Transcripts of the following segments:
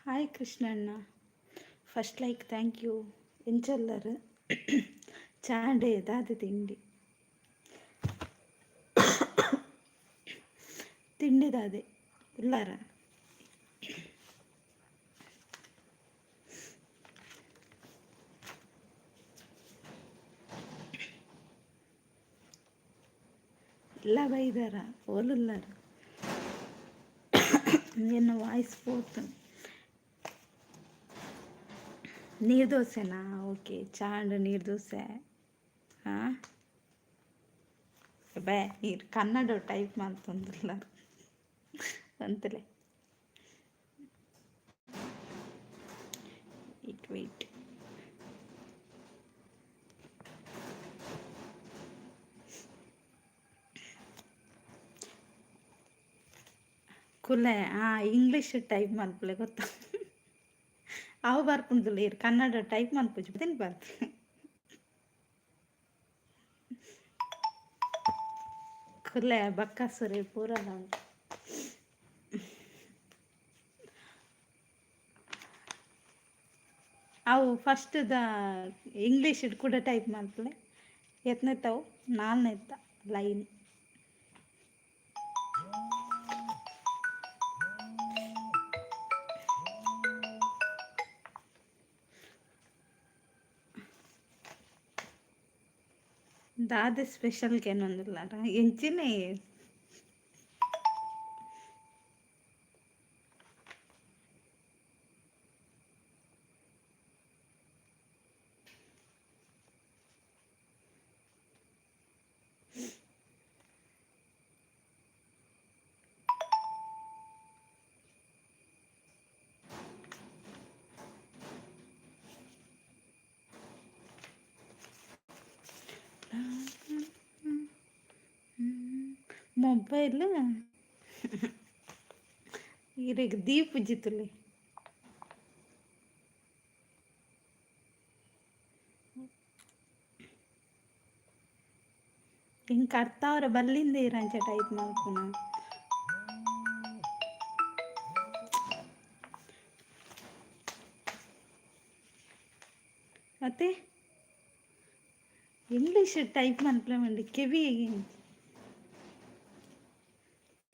Hi ಕೃಷ್ಣಣ್ಣ. First like thank you. ಎಂಚಲ್ಲರು ಚಾಂಡೆ ದಾದ ತಿಂಡಿ ತಿಂಡಿದಾದೆ ಇಲ್ಲಾರ ಇಲ್ಲ ಬೈದಾರ ಓಲುಲ್ಲಾರ ಎನ್ನ ವಾಯ್ಸ್ ಪೋತು. ನೀರು ದೋಸೆನಾ? ಓಕೆ, ಚಾಂಡ್ ನೀರು ದೋಸೆ. ಹಾಂ ಬೇ ನೀರು ಕನ್ನಡ ಟೈಪ್ ಮಾಡ್ತಂದಿಲ್ಲ ಅಂತಲೇ. ವೆಯ್ಟ್ ಕುಲೆ ಇಂಗ್ಲೀಷ್ ಟೈಪ್ ಮಲ್ಪಲೆ ಗೊತ್ತಾ? ಅವು ಬರ್ಪುಂದಿಲ್ಲ ಇರು ಕನ್ನಡ ಟೈಪ್ ಮಲ್ಪುಜಿ ತಿನ್ ಬರ್ತೀನಿ. ಕುಲೆ ಬಕ್ಕಸುರಿ ಪೂರಲ್ಲ ಉಂಟು. ಅವು ಫಸ್ಟ್ದ ಇಂಗ್ಲೀಷ್ ಕೂಡ ಟೈಪ್ ಮಾಡ್ತಲೆ ಎತ್ನೆತ್ತವು ನಾಲ್ನೆತ್ತ ಲೈನ್. ದಾದ ಸ್ಪೆಷಲ್ಗೆ ಏನೊಂದಿಲ್ಲಾರ ಎಂಚಿನೇ ಮೊಬೈಲ್ ಇರಿಗೆ ದೀಪ ಜಿತ್ತಲಿ ಹಿಂಗೆ ಕರ್ತಾವ್ರೆ ಬಲ್ಲಿಂದ ಇರಂಚ ಟೈಪ್ ಮಾಡ್ಕೊಣ. ಮತ್ತೆ ಇಂಗ್ಲೀಷ್ ಟೈಪ್ ಮನ್ಪ್ಲೆ ಮಂಡಿ ಕೆವಿ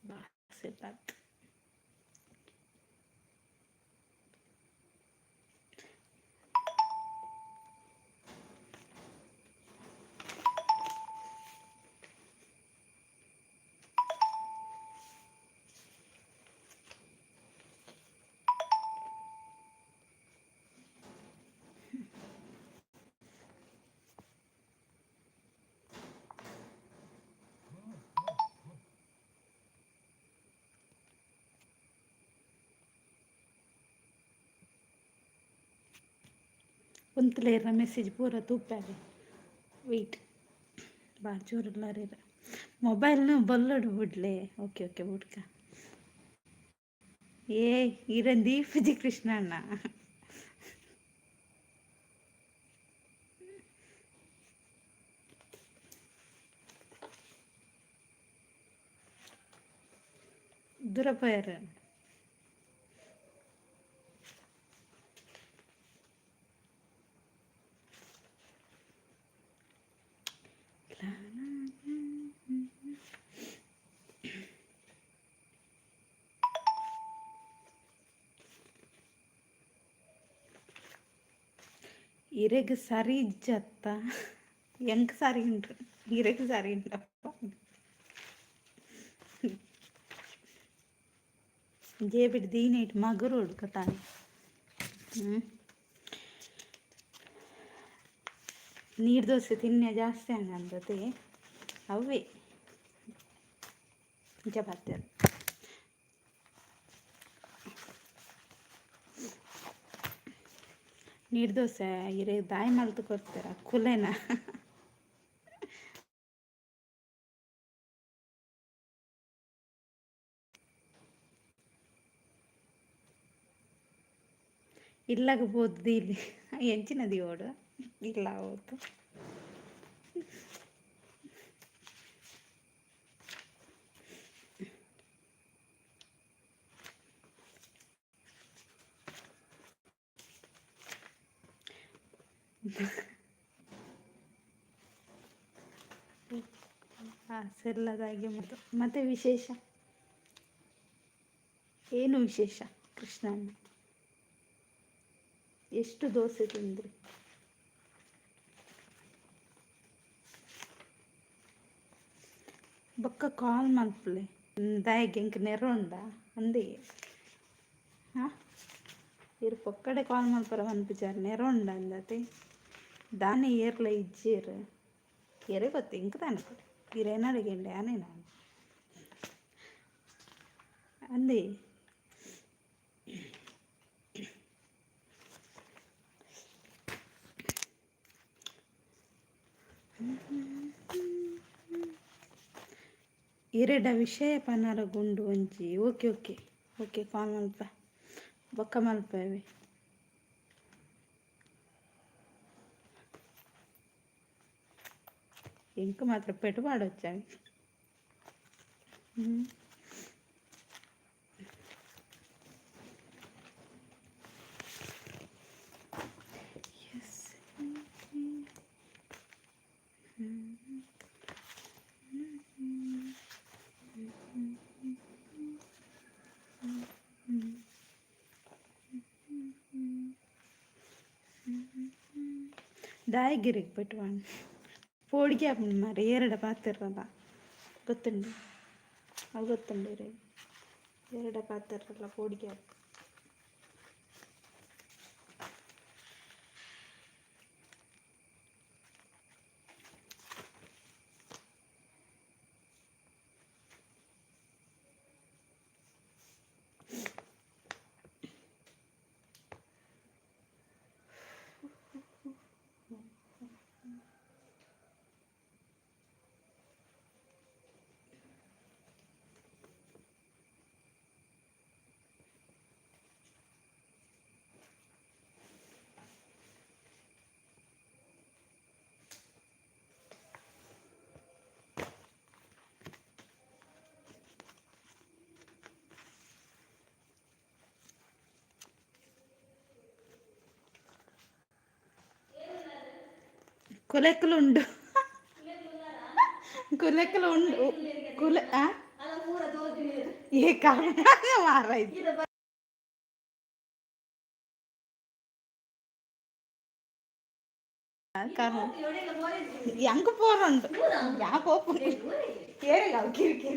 ಬಾತ್ ಕುಂತಲೇರ ಮೆಸೇಜ್ ಪೂರ ತೂಪಾರೆ ವೆಯ್ಟ್ ಬಾರಿ ಜೋರಿಲ್ಲಾರ ಮೊಬೈಲ್ನ ಬಲ್ಲಡು ಬಿಡ್ಲೆ. ಓಕೆ ಓಕೆ ಬಿಡ್ಕ ಇರನ್ ದೀಪಜಿ ಕೃಷ್ಣಣ್ಣ ದುರಪಯರ್ ಇರೆಗ್ ಸರಿ ಜತ್ತ ಎಂಕ್ ಸರಿ ಉಂಡ್ರು ಇರೆಗ್ ಸರಿ ಉಂಟಪ್ಪ ಜೇಬಿಡ್ ದೀನೇಟ್ ಮಗರು ಹುಡ್ಕತಾನೆ. ನೀರು ದೋಸೆ ತಿನ್ನೆ ಜಾಸ್ತಿ ಹಂಗಂದತೆ ಅವೇ ಚಪಾತಿ ನೀರು ದೋಸೆ ಇರೇ ದಾಯಿ ಮಲ್ತು ಕೊಡ್ತಾರ ಕುಲೆನ ಇಲ್ಲಾಗಬಹುದು ಇಲ್ಲಿ ಎಂಚಿನದಿ ಓಡು ಇಲ್ಲ ಹೋತು. ಸೆಲ್ಲದಾಗೆ ಮತ್ತೆ ವಿಶೇಷ ಏನು ವಿಶೇಷ? ಕೃಷ್ಣಣ್ಣ ಎಷ್ಟು ದೋಸೆ ತಿಂದ್ರಿ? ಬೊಕ್ಕ ಕಾಲ್ ಮಲ್ಪಲೆ ದಾಯಗೆ ಎಂಕ್ ನೆರೋಂಡ ಅಂದೇ ಹಾಂ ಇರು ಪೊಕ್ಕಡೆ ಕಾಲ್ ಮಲ್ಪರ ಮನ್ಪಿಚಾರ ನೆರೋಂಡ ಅಂದತೆ ದಾನೆ ಏರ್ಲ ಇಜ್ಜೇರು ಎರೆ ಗೊತ್ತು ಇಂಕ ತಾನೆ ಕೊಡಿ ಇರೇನಾಡಿಗೆಂಡೆ ಆನೆ ನಾನು ಅಂದೇ ಎರಡ ವಿಷಯ ಪನ್ನರ ಗುಂಡು ಒಂಜಿ ಓಕೆ ಓಕೆ ಓಕೆ ಕಾಲ್ ಮಲ್ಪ ಬೊಕ್ಕ ಮಲ್ಪವೆ ಎಂಕ ಮಾತ್ರ ಪೆಟ್ಟು ಪಾಡೊಚ್ಚಾವಿ ದಾಯಗಿರಿಗೆ ಪೆಟ್ಟುವಾಣ ಪೋಡಿಗೆ ಆಪುಂಡು ಮಾರೆ ಏರಡ ಪಾತಿರಲ್ಲ ಗೊತ್ತುಂಡು ಅವು ಗೊತ್ತುಂಡು ಇರೇ ಏರಡ ಪಾತಿರಲ್ಲ ಪೋಡಿಗೆ ಆಪು కులెక్కలుండు కులెక్కలుండు కుల ఏ కారణంగా మారైంది കാരണം ഞങ്ങക്ക് പോറുണ്ട് ഞാൻ പോപ്പു കേറിയാവും കിരി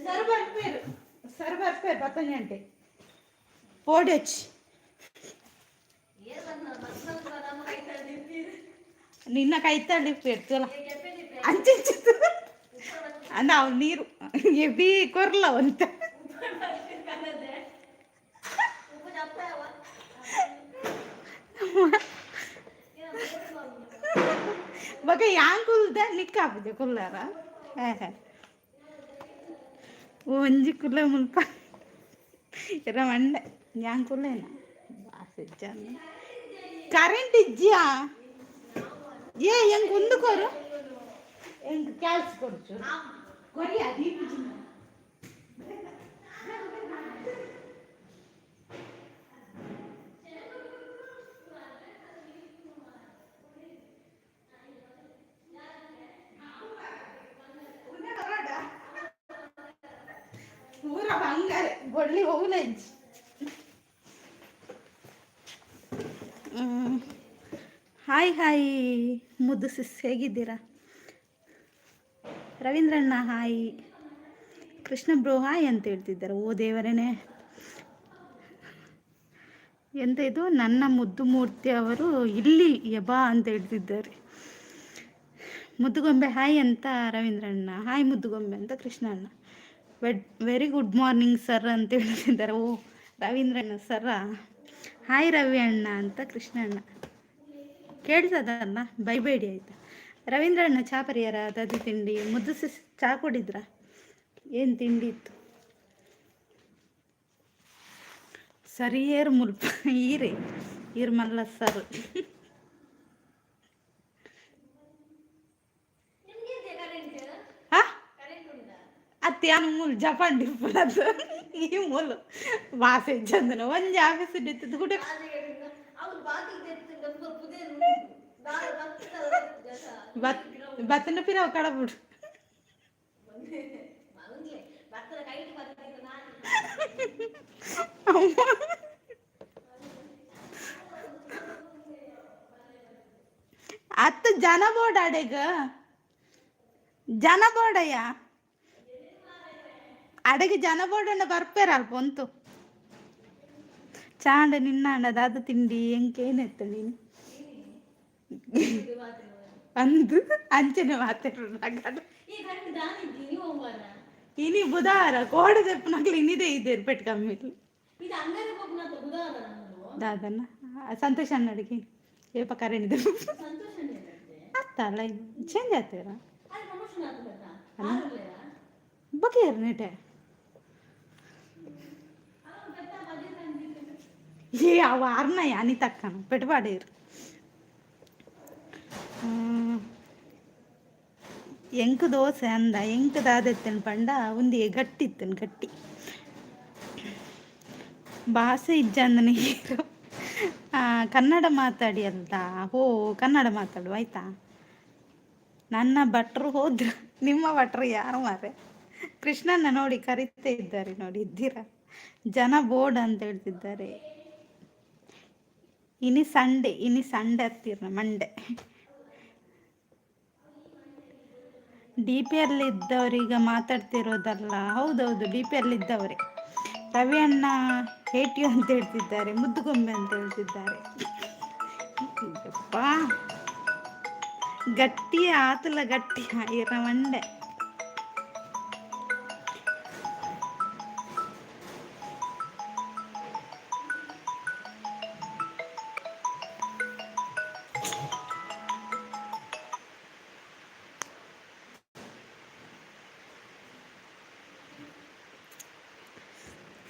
సరిపడిపోయారు పతంజ అంటే పోడొచ్చి ನಿನ್ನ ಕೈತಳ್ಳಿ ಪೆಡ್ತಲ್ಲ ಅಂಚಿಂಚಿತ್ತು ನಾವು ನೀರು ಎಬಿ ಕೊರ್ಲ ಅಂತ ಬಗ ಯಾಂಗ್ ಕುಲ್ದ ನಿಕ್ಕಾಪಿದೆ ಕುಲ್ಲಾರ ಒಂಜಿ ಕುಲ್ಲ ಮುಲ್ಪ ಇರ ಮಂಡೆ ಯಾಂಗ್ ಕುಲ್ಲೇನ ಕರೆಂಟ್ ಇಜ್ಜಿಯಾ ఏ ఎంక ఉందుకోరు ఎంక క్యాల్స్ కొడుచు కొరి అది ಪೂರ ಬಂಗಾರ ಬೊಳ್ಳಿ ಹೋಗ್ಲೇಜ್ ಹಾಯ್ ಹಾಯ್ ಮುದ್ದು ಸಿಸ್ ಹೇಗಿದ್ದೀರಾ? ರವೀಂದ್ರಣ್ಣ ಹಾಯ್, ಕೃಷ್ಣ ಬ್ರೋ ಹಾಯ್ ಅಂತ ಹೇಳ್ತಿದ್ದಾರೆ. ಓ ದೇವರೇನೆ, ಎಂತ ಇದು ನನ್ನ ಮುದ್ದು ಮೂರ್ತಿ ಅವರು ಇಲ್ಲಿ ಯಬಾ ಅಂತ ಹೇಳ್ತಿದ್ದಾರೆ. ಮುದ್ದುಗೊಂಬೆ ಹಾಯ್ ಅಂತ ರವೀಂದ್ರಣ್ಣ, ಹಾಯ್ ಮುದ್ದುಗೊಂಬೆ ಅಂತ Krishnanna. Very good morning sir ಅಂತ ಹೇಳ್ತಿದ್ದಾರೆ. ಓ ರವೀಂದ್ರಣ್ಣ ಸರ, ಹಾಯ್ ರವಿ ಅಣ್ಣ ಅಂತ ಕೃಷ್ಣಣ್ಣ. ಕೇಳ್ತದಲ್ಲ, ಬೈಬೇಡಿ ಆಯ್ತಾ. ರವೀಂದ್ರಣ್ಣ ಚಾ ಪರಿಹಾರ ದದಿ ತಿಂಡಿ. ಮುದ್ದು ಸಿಸ್ ಚಾ ಕುಡಿದ್ರ? ಏನು ತಿಂಡಿ ಇತ್ತು? ಸರಿಯೇರು ಮುಲ್ಪ ಈರೆ ಇರ್ಮಲ್ಲ ಸರ್. ಅತ್ಯಾನು ಮೂಲ ಜಪಾನ್ ಡಿಪ್ಪುನದು ಈ ಮೂಲ ಭಾಷೆ ಚಂದನ ಒಂಜಿ ಆಫೀಸ್ ಇಟ್ಟಿದ್ದು ಕೂಡ ಬತ್ತನ ಪಿರವ ಕಡಬಿಡು ಅತ್ತ ಜನ ಬೋರ್ಡ್ ಅಡೆಗ ಜನ ಬೋರ್ಡಯ್ಯ ಅಡೆಗೆ ಜನ ಬೋರ್ಡನ್ನ ಬರ್ಪೇರಲ್ಪ ಒಂತು ಚಾಂಡ ನಿನ್ನಾಂಡದ ಅದು ತಿಂಡಿ ಎಂಕೇನೆತ್ತ ನೀನು ಅಂದು ಅಂಚನೆ ಮಾತಾಡ ಇನಿ ಬುಧವಾರ ಕೋಡೆ ತೆಪ್ಪನಕ್ಲು ಇನ್ನಿದೇ ಇದೆ ಪೆಟ್ ಕಮ್ಮಿ ದಾದನ್ನ ಸಂತೋಷ ಅಣ್ಣಡಿಗೆ ಏಪ ಕರೆಣಿದೆ ಅತ್ತ ಅಲ್ಲ ಚೇಂಜ್ ಆಗ್ತೀರ ಬಗೆಯರ್ ನೆಟೆ ಏ ಅವ ಅರ್ನಯ್ಯ ಅನಿ ತಕ್ಕಣ ಪೆಟ್ಪಾಡೇರು ಎಂಕ್ ದೋಸೆ ಅಂದ ಎಂಕ್ ದಾದೆತ್ತನ್ ಪಂಡ ಉಂದಿ ಗಟ್ಟಿತ್ತನ್ ಗಟ್ಟಿ ಭಾಷೆ ಇಜ್ಜಂದನೆ ಕನ್ನಡ ಮಾತಾಡಿ ಅಲ್ದ ಹೋ ಕನ್ನಡ ಮಾತಾಡು ಆಯ್ತಾ. ನನ್ನ ಭಟ್ರು ಹೋದ್ರು, ನಿಮ್ಮ ಭಟ್ರು ಯಾರು ಮಾರೆ ಕೃಷ್ಣನ್ನ ನೋಡಿ ಕರೀತಾ ಇದ್ದಾರೆ ನೋಡಿ, ಇದ್ದೀರಾ ಜನ ಬೋರ್ಡ್ ಅಂತ ಹೇಳ್ತಿದ್ದಾರೆ. ಇನಿ ಸಂಡೆ ಹತ್ತಿರ ಮಂಡೆ ಡಿ ಪಿ ಅಲ್ಲಿ ಇದ್ದವ್ರೀಗ ಮಾತಾಡ್ತಿರೋದಲ್ಲ. ಹೌದೌದು ಡಿ ಪಿ ಅಲ್ಲಿ ಇದ್ದವ್ರೆ. ರವಿ ಅಣ್ಣ ಹೇಟಿಯು ಅಂತ ಹೇಳ್ತಿದ್ದಾರೆ, ಮುದ್ದುಗೊಂಬೆ ಅಂತ ಹೇಳ್ತಿದ್ದಾರೆ. ಗಟ್ಟಿ ಆತಲ ಗಟ್ಟಿ ಇರ ಮಂಡೆ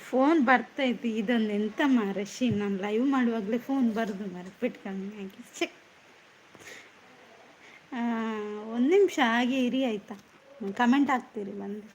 ಫೋನ್ ಬರ್ತೈತಿ. ಇದೊಂದು ಎಂತ ಮಾರಶಿ, ನಾನು ಲೈವ್ ಮಾಡುವಾಗಲೇ ಫೋನ್ ಬರೋದು ಮಾರ ಕಮ್ಮಿ ಆಗಿ. ಚೆಕ್ ಒಂದು ನಿಮಿಷ ಹಾಗೆ ಇರಿ ಆಯ್ತಾ, ಕಮೆಂಟ್ ಹಾಕ್ತೀರಿ ಬಂದು.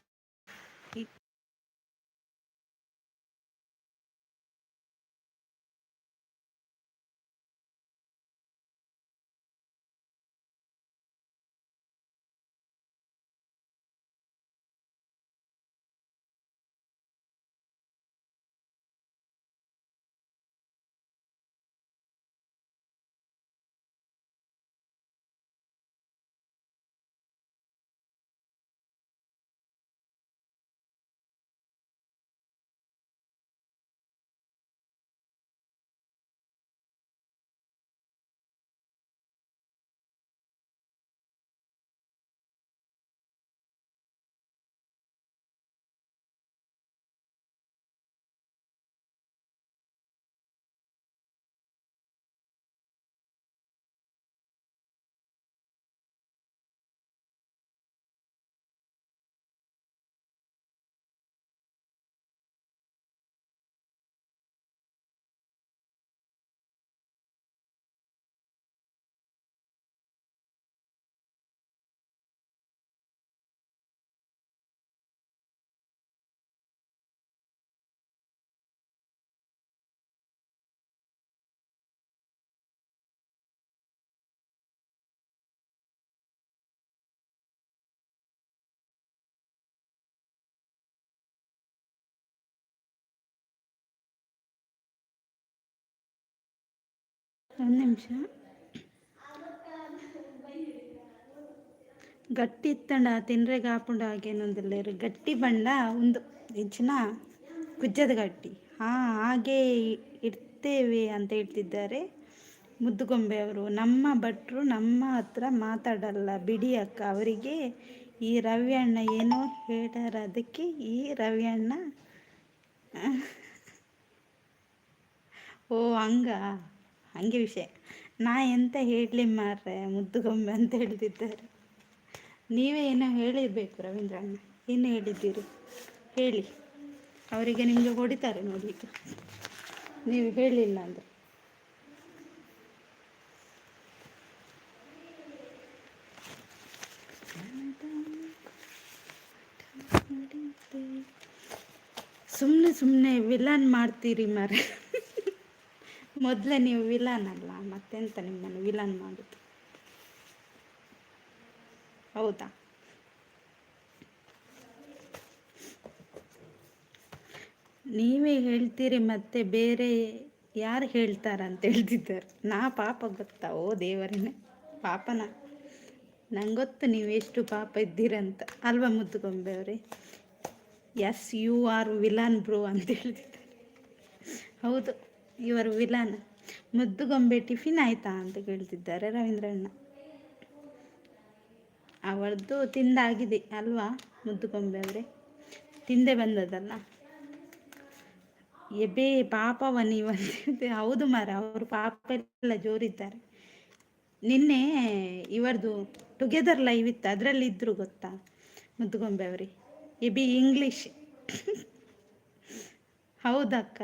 ಒಂದು ನಿಮಿಷ. ಗಟ್ಟಿ ಇತ್ತಂಡ ತಿನ್ರೆಗೆ ಹಾಪುಂಡ ಹಾಗೇನೊಂದಿಲ್ಲ ಗಟ್ಟಿ ಬಂಡ ಒಂದು ಹೆಚ್ಚಿನ ಕುಜ್ಜದ ಗಟ್ಟಿ ಹಾಗೆ ಇಡ್ತೇವೆ ಅಂತ ಹೇಳ್ತಿದ್ದಾರೆ ಮುದ್ದುಗೊಂಬೆ ಅವರು. ನಮ್ಮ ಭಟ್ರು ನಮ್ಮ ಹತ್ರ ಮಾತಾಡಲ್ಲ ಬಿಡಿ ಅಕ್ಕ, ಅವರಿಗೆ ಈ ರವಿ ಅಣ್ಣ ಏನೋ ಹೇಳ್ಯಾರ, ಅದಕ್ಕೆ ಈ ರವಿ ಅಣ್ಣ ಓ ಹಂಗೆ ವಿಷಯ. ನಾ ಎಂತ ಹೇಳಲಿ ಮಾರ್ರೆ, ಮುದ್ದುಗೊಂಬೆ ಅಂತ ಹೇಳ್ತಿದ್ದಾರೆ. ನೀವೇ ಏನೋ ಹೇಳಿರಬೇಕು ರವೀಂದ್ರ ಅಣ್ಣ, ಏನು ಹೇಳಿದ್ದೀರಿ ಹೇಳಿ. ಅವರಿಗೆ ನಿಮಗೆ ಹೊಡಿತಾರೆ ನೋಡಿ, ನೀವು ಹೇಳಿಲ್ಲ ಅಂದರೆ. ಸುಮ್ಮನೆ ಸುಮ್ಮನೆ ವಿಲನ್ ಮಾಡ್ತೀರಿ ಮರೆ. ಮೊದಲೇ ನೀವು ವಿಲನ್ ಅಲ್ಲ, ಮತ್ತೆಂತ ನಿಮ್ಮನ್ನು ವಿಲನ್ ಮಾಡೋದು? ಹೌದಾ? ನೀವೇ ಹೇಳ್ತೀರಿ, ಮತ್ತೆ ಬೇರೆ ಯಾರು ಹೇಳ್ತಾರಂತ ಹೇಳ್ತಿದ್ದಾರೆ. ನಾ ಪಾಪ ಗೊತ್ತಾ? ಓ ದೇವರೇ, ಪಾಪನ? ನಂಗೆ ಗೊತ್ತು ನೀವು ಎಷ್ಟು ಪಾಪ ಇದ್ದೀರಂತ ಅಲ್ವಾ ಮುದ್ದುಗೊಂಬೆ ಅವರೇ? Yes you are villain bro ಅಂತ ಹೇಳ್ತಿದ್ದಾರೆ. ಹೌದು, ಇವರು ವಿಲನ್. ಮುದ್ದುಗೊಂಬೆ ಟಿಫಿನ್ ಆಯ್ತಾ ಅಂತ ಕೇಳ್ತಿದ್ದಾರೆ ರವೀಂದ್ರಣ್ಣ. ಅವಳದ್ದು ತಿಂದಾಗಿದೆ ಅಲ್ವಾ ಮುದ್ದುಗೊಂಬೆ ಅವರೇ? ತಿಂದೆ ಬಂದದಲ್ಲ. ಎಬೇ ಪಾಪವ ನೀವಂತೆ. ಹೌದು ಮಾರ, ಅವರು ಪಾಪ ಎಲ್ಲ ಜೋರಿದ್ದಾರೆ. ನಿನ್ನೆ ಇವರದು ಟುಗೆದರ್ ಲೈವ್ ಇತ್ತು, ಅದರಲ್ಲಿ ಇದ್ರು ಗೊತ್ತಾ ಮುದ್ದುಗೊಂಬೆ ಅವರೇ? AB English. ಹೌದಕ್ಕ,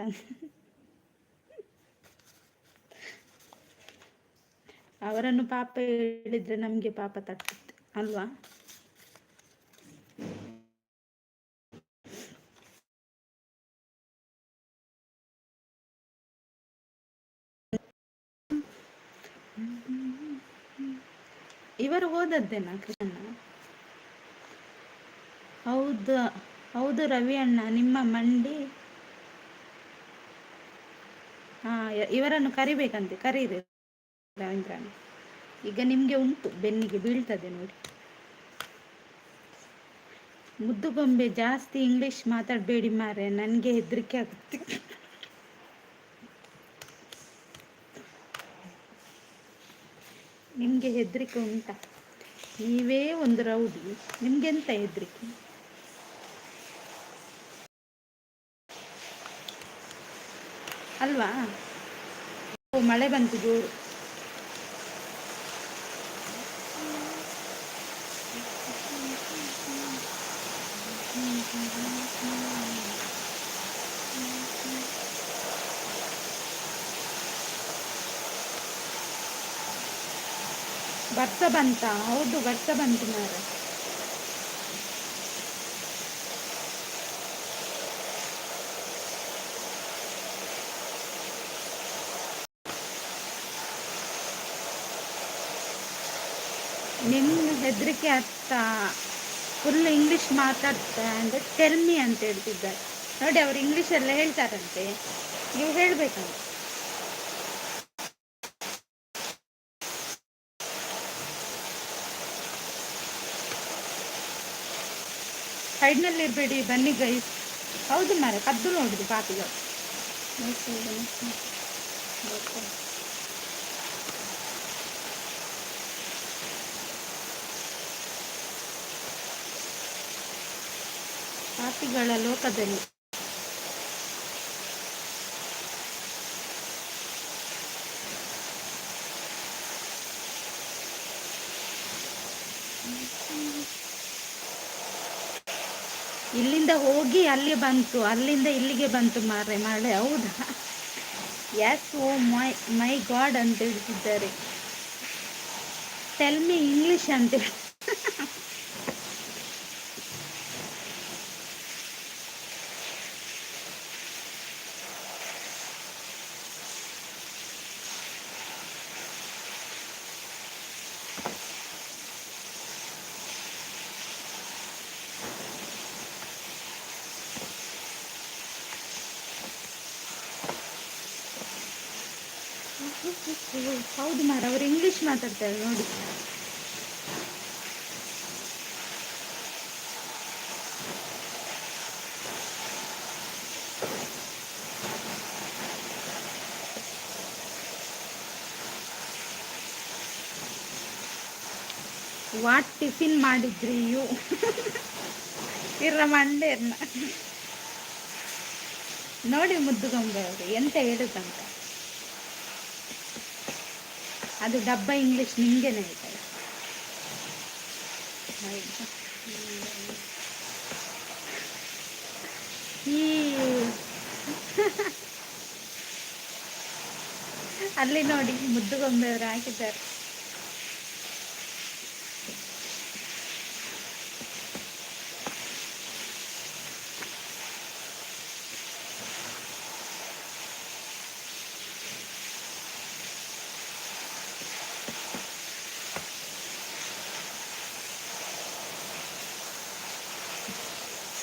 ಅವರನ್ನು ಪಾಪ ಹೇಳಿದ್ರೆ ನಮಗೆ ಪಾಪ ತಟ್ಟುತ್ತೆ ಅಲ್ವಾ? ಇವರು ಹೋದದ್ದೇನಾ ಕೃಷ್ಣ? ಹೌದು ಹೌದು ರವಿ ಅಣ್ಣ, ನಿಮ್ಮ ಮಂಡಿ. ಇವರನ್ನು ಕರಿಬೇಕಂತೆ, ಕರೀರಿ ರವೀಂದ್ರಣ್ಣ. ಈಗ ನಿಮಗೆ ಉಂಟು, ಬೆನ್ನಿಗೆ ಬೀಳ್ತದೆ ನೋಡಿ. ಮುದ್ದುಗೊಂಬೆ ಜಾಸ್ತಿ ಇಂಗ್ಲಿಷ್ ಮಾತಾಡಬೇಡಿ ಮಾರೆ, ನನಗೆ ಹೆದರಿಕೆ ಆಗುತ್ತೆ. ನಿಮಗೆ ಹೆದರಿಕೆ ಉಂಟಾ? ನೀವೇ ಒಂದು ರೌಡಿ, ನಿಮ್ಗೆಂತ ಹೆದರಿಕೆ? ಅಲ್ವಾ? ಓ, ಮಳೆ ಬಂತು ಜೋರು. ವರ್ಷ ಬಂತ? ಹೌದು, ವರ್ಷ ಬಂತು ಮಾರೆ. ನಿಮ್ಗೆ ಹೆದರಿಕೆ ಆಗ್ತಾ? ಫುಲ್ ಇಂಗ್ಲಿಷ್ ಮಾತಾಡ್ತಾ ಅಂದರೆ ಟೆಲ್ಮಿ ಅಂತ ಹೇಳ್ತಿದ್ದಾರೆ ನೋಡಿ. ಅವರು ಇಂಗ್ಲೀಷೆಲ್ಲ ಹೇಳ್ತಾರಂತೆ, ನೀವು ಹೇಳ್ಬೇಕಂತ. ಸೈಡ್ನಲ್ಲಿ ಇರಬೇಡಿ, ಬನ್ನಿ ಗೈಸ್. ಹೌದು ಮಾರೆ, ಕದ್ದು ನೋಡಿದ್ರು ಪಾಪಿಗಳು. ಪಾಪಿಗಳ ಲೋಕದಲ್ಲಿ. ಇಲ್ಲಿಂದ ಹೋಗಿ ಅಲ್ಲಿ ಬಂತು, ಅಲ್ಲಿಂದ ಇಲ್ಲಿಗೆ ಬಂತು ಮಾರೆ ಮಳೆ. ಹೌದಾ? ಎಸ್, ಓ ಮೈ ಗಾಡ್ ಅಂತ ಹೇಳ್ತಿದ್ದಾರೆ. ಟೆಲ್ ಮಿ ಇಂಗ್ಲಿಷ್ ಅಂತ ಹೇಳಿ. ಹೌದು ಮಾರ, ಅವರು ಇಂಗ್ಲಿಷ್ ಮಾತಾಡ್ತಾರೆ ನೋಡಿ. ವಾಟ್ ಟಿಫಿನ್ ಮಾಡಿದ್ರಿ ಯು? ಇರ ಮಂಡೇರ್ನ ನೋಡಿ ಮುದ್ದುಗೊಂಬೆ ಅವರು ಎಂತ ಹೇಳುದಂತ. ಅದು ಡಬ್ಬ ಇಂಗ್ಲಿಷ್ ನಿಂಗೆನೆ ಹೇಳ್ತಾರೆ. ಈ ಅಲ್ಲಿ ನೋಡಿ ಮುದ್ದುಗೊಂಬೆಯವರು ಹಾಕಿದ್ದಾರೆ.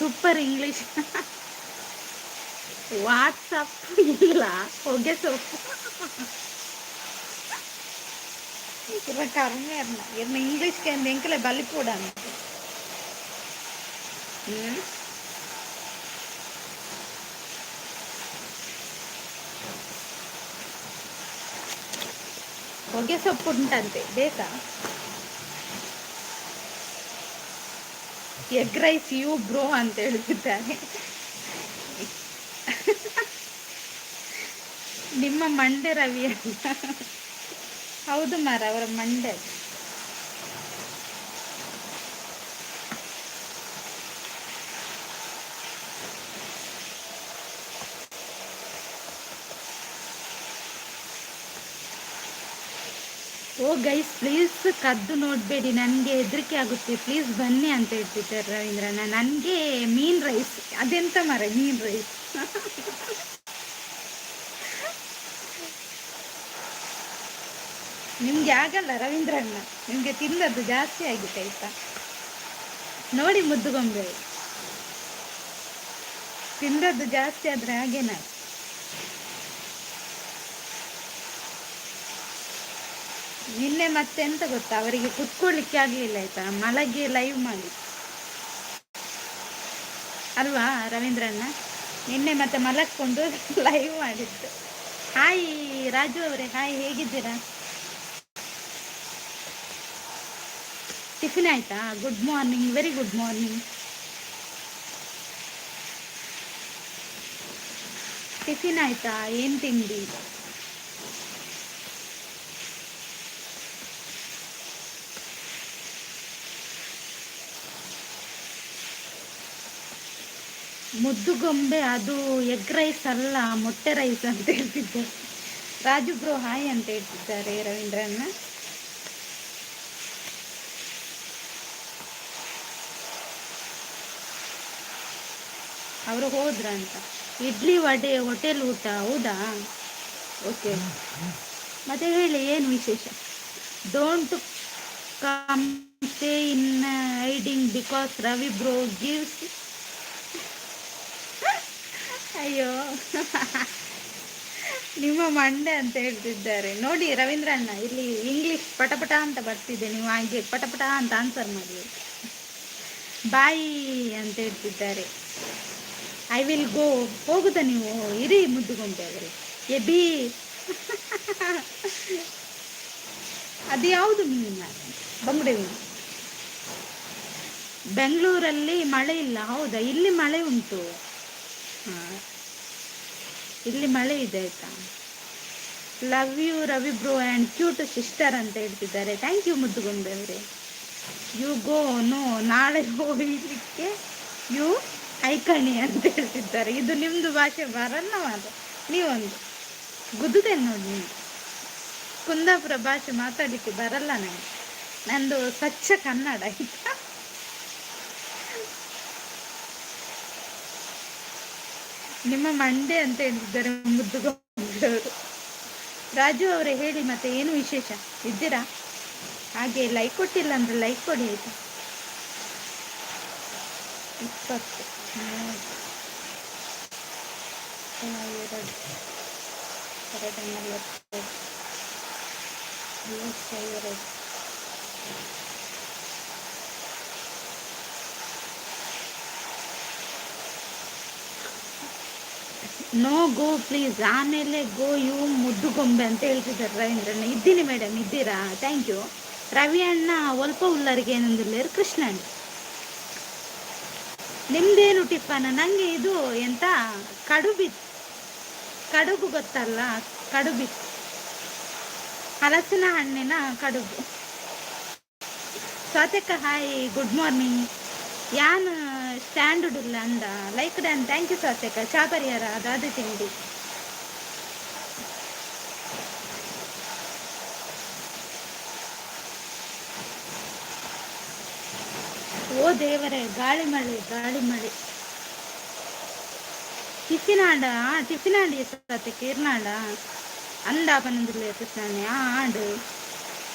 Super English. ವಾಟ್ಸಪ್ ಇಲ್ಲ, ಹೊಗೆ ಸೊಪ್ಪು ಇರ ಕರ್ಮೆ ಅಲ್ಲ ಇರ್ನ ಇಂಗ್ಲಿಷ್ಗೆ ಅಂದ ಎಂಕಲೆ ಬಲಿಪೂಡ ಅಂತ. ಹೊಗೆ ಸೊಪ್ಪು ಉಂಟಂತೆ, ಬೇಕಾ? ಎಗ್ ರೈಸ್ ಯು ಬ್ರೋ ಅಂತ ಹೇಳ್ತಿದ್ದಾರೆ. ನಿಮ್ಮ ಮಂಡೆ ರವಿ ಅಂತ. ಹೌದು ಮಾರ, ಅವರ ಮಂಡೆ. ಓ ಗೈಸ್ ಪ್ಲೀಸ್ ಕದ್ದು ನೋಡಬೇಡಿ, ನನಗೆ ಹೆದರಿಕೆ ಆಗುತ್ತೆ, ಪ್ಲೀಸ್ ಬನ್ನಿ ಅಂತ ಹೇಳ್ತಿದ್ದಾರೆ ರವೀಂದ್ರಣ್ಣ. ನನಗೆ ಮೀನ್ ರೈಸ್, ಅದೆಂತ ಮರ ಮೀನ್ ರೈಸ್? ನಿಮ್ಗೆ ಆಗಲ್ಲ ರವೀಂದ್ರಣ್ಣ, ನಿಮಗೆ ತಿನ್ನೋದು ಜಾಸ್ತಿ ಆಗಿದೆ ಆಯ್ತಾ. ನೋಡಿ ಮುದ್ದುಗೊಂಬೆ, ತಿನ್ನೋದು ಜಾಸ್ತಿ ಆದರೆ ಹಾಗೇನ. ನಿನ್ನೆ ಮತ್ತೆ ಎಂತ ಗೊತ್ತಾ, ಅವರಿಗೆ ಕುತ್ಕೊಳ್ಳಿಕ್ಕೆ ಆಗಲಿಲ್ಲ ಆಯ್ತಾ, ಮಲಗಿ ಲೈವ್ ಮಾಡಿ ಅಲ್ವಾ ರವೀಂದ್ರಣ್ಣ, ನಿನ್ನೆ ಮತ್ತೆ ಮಲಕ್ಕೊಂಡು ಲೈವ್ ಮಾಡಿತ್ತು. ಹಾಯ್ ರಾಜು ಅವರೇ, ಹಾಯ್, ಹೇಗಿದ್ದೀರಾ? ಟಿಫಿನ್ ಆಯ್ತಾ? Good morning, very good morning. Tiffin ಆಯ್ತಾ? ಏನು ತಿಂಡಿ? ಮುದ್ದುಗೊಂಬೆ ಅದು ಎಗ್ ರೈಸ್ ಅಲ್ಲ, ಮೊಟ್ಟೆ ರೈಸ್ ಅಂತ ಹೇಳ್ತಿದ್ದಾರೆ. ರಾಜು ಬ್ರೋ ಹಾಯ್ ಅಂತ ಹೇಳ್ತಿದ್ದಾರೆ ರವೀಂದ್ರಣ್ಣ. ಅವರು ಹೋದ್ರ ಅಂತ. ಇಡ್ಲಿ ವಡೆ ಹೋಟೆಲ್ ಊಟ, ಹೌದಾ? ಓಕೆ, ಮತ್ತೆ ಹೇಳಿ ಏನು ವಿಶೇಷ? Don't come stay in hiding because Ravi bro gives. ಅಯ್ಯೋ ನಿಮ್ಮ ಮಂಡೆ ಅಂತ ಹೇಳ್ತಿದ್ದಾರೆ ನೋಡಿ ರವೀಂದ್ರಣ್ಣ. ಇಲ್ಲಿ ಇಂಗ್ಲಿಷ್ ಪಟಪಟ ಅಂತ ಬರ್ತಿದೆ, ನೀವು ಹಾಗೆ ಪಟಪಟ ಅಂತ ಆನ್ಸರ್ ಮಾಡಿ. ಬಾಯಿ ಅಂತ ಹೇಳ್ತಿದ್ದಾರೆ. I will go. ಹೋಗುತ್ತಾ ನೀವು? ಇರಿ ಮುದ್ದುಗೊಂಬೆ ಅವರೇ. ಎಬಿ ಅದು ಯಾವುದು ಮೀನ? ಬಂಗುಡೆ ಮೀನು. ಬೆಂಗಳೂರಲ್ಲಿ ಮಳೆ ಇಲ್ಲ, ಹೌದಾ? ಇಲ್ಲಿ ಮಳೆ ಉಂಟು. ಹಾಂ, ಇಲ್ಲಿ ಮಳೆ ಇದೆ ಆಯ್ತಾ. Love you Ravi bro and cute sister ಅಂತ ಹೇಳ್ತಿದ್ದಾರೆ. ಥ್ಯಾಂಕ್ ಯು ಮುದ್ದುಗೊಂಬೆ ಅವರೇ. ಯು ಗೋ ನೋ, ನಾಳೆ ಹೋಗಲಿಕ್ಕೆ ಯು ಐಕಣಿ ಅಂತ ಹೇಳ್ತಿದ್ದಾರೆ. ಇದು ನಿಮ್ಮದು ಭಾಷೆ ಬರಲ್ಲ ಮಾತ್ರ, ನೀವೊಂದು ಗುದ್ದುತ್ತೇನೆ ನೋಡಿ. ನೀವು ಕುಂದಾಪುರ ಭಾಷೆ ಮಾತಾಡಲಿಕ್ಕೆ ಬರಲ್ಲ ನನಗೆ, ನಂದು ಸ್ವಚ್ಛ ಕನ್ನಡ ಆಯ್ತಾ. ನಿಮ್ಮ ಮಂಡೆ ಅಂತ ಹೇಳ್ತಿದ್ದಾರೆ ಮುದ್ದುಗೊಂಬೆಯವರು. ರಾಜು ಅವರೇ ಹೇಳಿ, ಮತ್ತೆ ಏನು ವಿಶೇಷ? ಇದ್ದೀರಾ? ಹಾಗೆ ಲೈಕ್ ಕೊಟ್ಟಿಲ್ಲ ಅಂದರೆ ಲೈಕ್ ಕೊಡಿ ಆಯಿತು. 20 ನೋ ಗೋ ಪ್ಲೀಸ್, ಆಮೇಲೆ ಗೋ ಯು ಮುದ್ದುಗೊಂಬೆ ಅಂತ ಹೇಳ್ತಿದ್ದಾರೆ ರವೀಂದ್ರಣ್ಣ. ಇದ್ದೀನಿ ಮೇಡಮ್, ಇದ್ದೀರಾ? Thank you. ರವಿ ಅಣ್ಣ ಒಲ್ಪ ಉಳ್ಳರಿಗೆ ಏನಂದಿಲ್ಲ ಕೃಷ್ಣ ಅಣ್ಣ. ನಿಮ್ದೇನು ಟಿಫನ್? ನನಗೆ ಇದು ಎಂತ ಕಡುಬು ಗೊತ್ತಲ್ಲ, ಕಡುಬಿ, ಹಲಸಿನ ಹಣ್ಣಿನ ಕಡುಬು. Swathika hi, good morning. ಯಾನ್ ಸ್ಟ್ಯಾಂಡರ್ಡ್ ಇಲ್ಲ ಅಂದ ಲೈಕ್ ಡ್ಯಾನ್. Thank you Swathika. ಚಾ ಪರಿಹಾರ ಅದಾದ ತಿಂಡಿ. ಓ ದೇವರೇ, ಗಾಳಿ ಮಳೆ, ಗಾಳಿ ಮಳೆ. ಟಿಫಿನಾಡ ಟಿಫಿನಾಡಿ ಸ್ವಾತಿಕ ಇರ್ನಾಡ ಅಂದ ಪನ್ನೊಂದಿಲ್ಲ ಕೃಷ್ಣಾಣಿ ಆಡು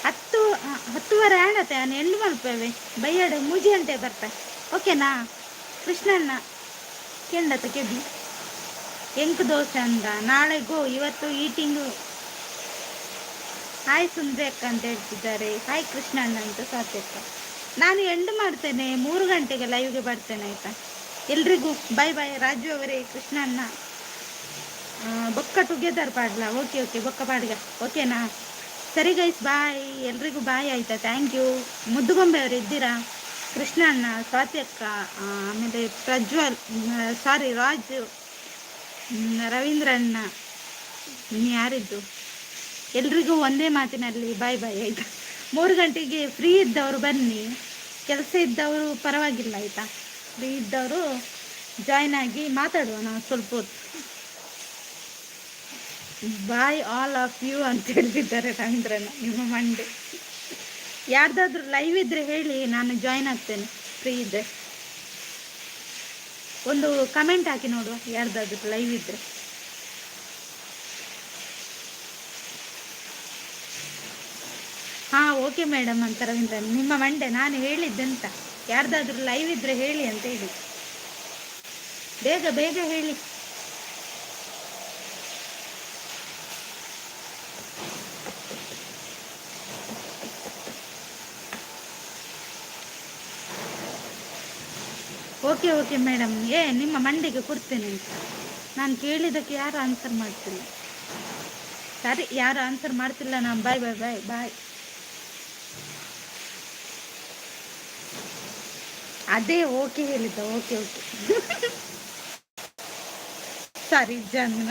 10:10 ಆಡತ್ತೆ. ನಾನು ಎಂಡು ಮಲ್ಪೇವೆ ಬೈಯಾಡು 3 ಗಂಟೆ ಬರ್ತೆ. ಓಕೆನಾ? ಕೃಷ್ಣಣ್ಣ ಕೆಂಡತ ಕೆಬಿ ಎಂಕು ದೋಸೆ ಅಂದ ನಾಳೆಗೋ ಇವತ್ತು ಈಟಿಂಗು. ಹಾಯ್ ಸುಂದ್ರಿ ಅಕ್ಕ ಅಂತ ಹೇಳ್ತಿದ್ದಾರೆ. ಹಾಯ್ ಕೃಷ್ಣಣ್ಣ ಅಂತ ಸಾತ್ಯಕ್ಕ. ನಾನು ಎಂಡ್ ಮಾಡ್ತೇನೆ, 3 ಗಂಟೆಗೆ ಲೈವ್ಗೆ ಬರ್ತೇನೆ ಆಯ್ತಾ. ಎಲ್ರಿಗೂ ಬಾಯ್ ಬಾಯ್. ರಾಜು ಅವರೇ, ಕೃಷ್ಣಣ್ಣ ಬೊಕ್ಕ ಟುಗೆದರ್ ಪಾಡ್ಲಾ? ಓಕೆ ಓಕೆ, ಬೊಕ್ಕ ಪಾಡ್ಗ ಓಕೆನಾ? ಸರಿ ಗೈಸ್, ಬಾಯ್ ಎಲ್ರಿಗೂ ಬಾಯ್ ಆಯ್ತಾ. Thank you. ಮುದ್ದುಗೊಂಬೆ ಅವರು ಇದ್ದೀರಾ? ಕೃಷ್ಣಣ್ಣ, ಸ್ವಾತ್ಯಕ್ಕ, ಆಮೇಲೆ ಪ್ರಜ್ವಲ್, ಸಾರಿ ರಾಜು, ರವೀಂದ್ರಣ್ಣ, ಯಾರಿದ್ದು, ಎಲ್ರಿಗೂ ಒಂದೇ ಮಾತಿನಲ್ಲಿ ಬಾಯ್ ಬಾಯ್ ಆಯಿತಾ. 3 ಗಂಟೆಗೆ ಫ್ರೀ ಇದ್ದವರು ಬನ್ನಿ, ಕೆಲಸ ಇದ್ದವರು ಪರವಾಗಿಲ್ಲ ಆಯಿತಾ. ಫ್ರೀ ಇದ್ದವರು ಜಾಯ್ನ್ ಆಗಿ ಮಾತಾಡುವ ನಾವು ಸ್ವಲ್ಪ ಹೊತ್ತು. ಬಾಯ್ ಆಲ್ ಆಫ್ ಯು ಅಂತ ಹೇಳ್ತಿದ್ದಾರೆ ರವೀಂದ್ರಣ್ಣ, ನಿಮ್ಮ ಮಂಡೆ. ಯಾರ್ದಾದ್ರೂ ಲೈವ್ ಇದ್ದರೆ ಹೇಳಿ, ನಾನು ಜಾಯ್ನ್ ಆಗ್ತೇನೆ ಫ್ರೀ ಇದ್ದರೆ. ಒಂದು ಕಮೆಂಟ್ ಹಾಕಿ ನೋಡುವ ಯಾರ್ದಾದ್ರೂ ಲೈವ್ ಇದ್ದರೆ. ಹಾಂ ಓಕೆ ಮೇಡಮ್ ಅಂತ ರವೀಂದ್ರನ್, ನಿಮ್ಮ ಮಂಡೆ. ನಾನು ಹೇಳಿದ್ದೆಂತ, ಯಾರ್ದಾದ್ರೂ ಲೈವ್ ಇದ್ದರೆ ಹೇಳಿ ಅಂತ ಹೇಳಿ, ಬೇಗ ಬೇಗ ಹೇಳಿ. ಓಕೆ ಓಕೆ ಮೇಡಮ್, ನಿಮ್ಮ ಮಂಡೆಗೆ ಕೊಡ್ತೇನೆ ಅಂತ. ನಾನು ಕೇಳಿದ್ದಕ್ಕೆ ಯಾರು ಆನ್ಸರ್ ಮಾಡ್ತಿಲ್ಲ. ಸರಿ, ಯಾರು ಆನ್ಸರ್ ಮಾಡ್ತಿಲ್ಲ, ನಾನು ಬಾಯ್ ಬಾಯ್ ಬಾಯ್ ಬಾಯ್. ಅದೇ ಓಕೆ ಹೇಳಿದ್ದ. Okay okay. ಸರಿ ಜನ